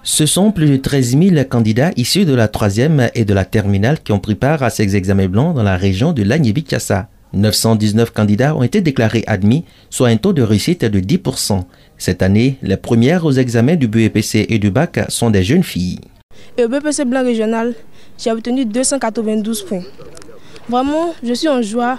Ce sont plus de 13 000 candidats issus de la 3e et de la terminale qui ont pris part à ces examens blancs dans la région de l'Agnibi-Kiassa. 919 candidats ont été déclarés admis, soit un taux de réussite de 10%. Cette année, les premières aux examens du BEPC et du bac sont des jeunes filles. Au BEPC blanc régional, j'ai obtenu 292 points. Vraiment, je suis en joie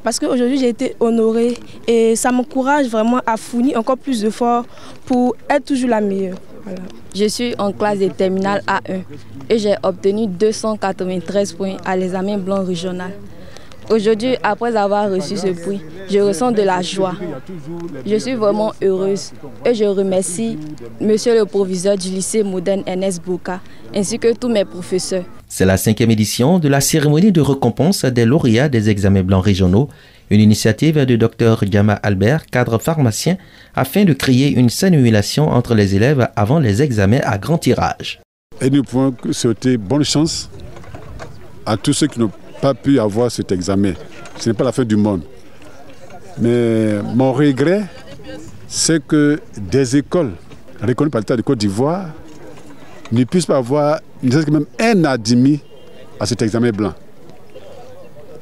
parce qu'aujourd'hui j'ai été honorée et ça m'encourage vraiment à fournir encore plus d'efforts pour être toujours la meilleure. Voilà. Je suis en classe de terminale A1 et j'ai obtenu 293 points à l'examen blanc régional. Aujourd'hui, après avoir reçu ce prix, je ressens de la joie. Je suis vraiment heureuse et je remercie Monsieur le proviseur du lycée moderne Ernest Bouka ainsi que tous mes professeurs. C'est la 5e édition de la cérémonie de récompense des lauréats des examens blancs régionaux, une initiative du Dr Diama Albert, cadre pharmacien, afin de créer une saine émulation entre les élèves avant les examens à grand tirage. Et nous pouvons souhaiter bonne chance à tous ceux qui n'ont pas pu avoir cet examen. Ce n'est pas la fin du monde. Mais mon regret, c'est que des écoles reconnues par l'État de Côte d'Ivoire ne puissent pas avoir même un admis à cet examen blanc.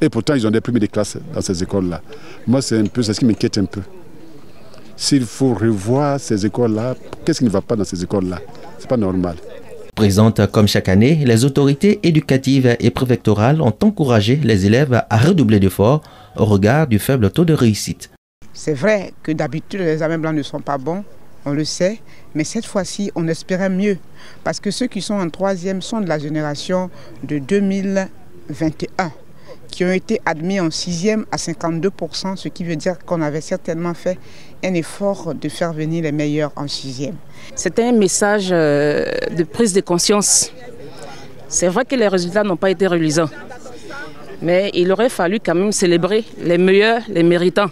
Et pourtant, ils ont des premiers de classe dans ces écoles-là. Moi, c'est ce qui m'inquiète un peu. S'il faut revoir ces écoles-là, qu'est-ce qui ne va pas dans ces écoles-là? Ce n'est pas normal. Présentes comme chaque année, les autorités éducatives et préfectorales ont encouragé les élèves à redoubler d'efforts au regard du faible taux de réussite. C'est vrai que d'habitude les examens blancs ne sont pas bons, on le sait, mais cette fois-ci on espérait mieux parce que ceux qui sont en 3e sont de la génération de 2021 qui ont été admis en 6e à 52%, ce qui veut dire qu'on avait certainement fait un effort de faire venir les meilleurs en 6e. C'était un message de prise de conscience. C'est vrai que les résultats n'ont pas été reluisants, mais il aurait fallu quand même célébrer les meilleurs, les méritants.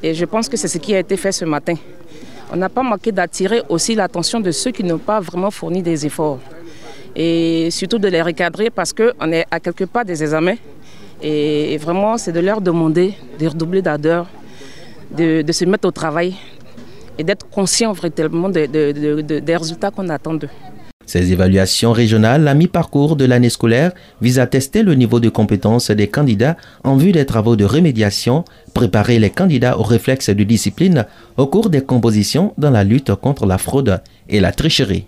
Et je pense que c'est ce qui a été fait ce matin. On n'a pas manqué d'attirer aussi l'attention de ceux qui n'ont pas vraiment fourni des efforts. Et surtout de les recadrer parce qu'on est à quelque part des examens. Et vraiment, c'est de leur demander de redoubler d'ardeur, de se mettre au travail et d'être conscient véritablement des résultats qu'on attend d'eux. Ces évaluations régionales à mi-parcours de l'année scolaire visent à tester le niveau de compétence des candidats en vue des travaux de remédiation, préparer les candidats aux réflexes de discipline au cours des compositions dans la lutte contre la fraude et la tricherie.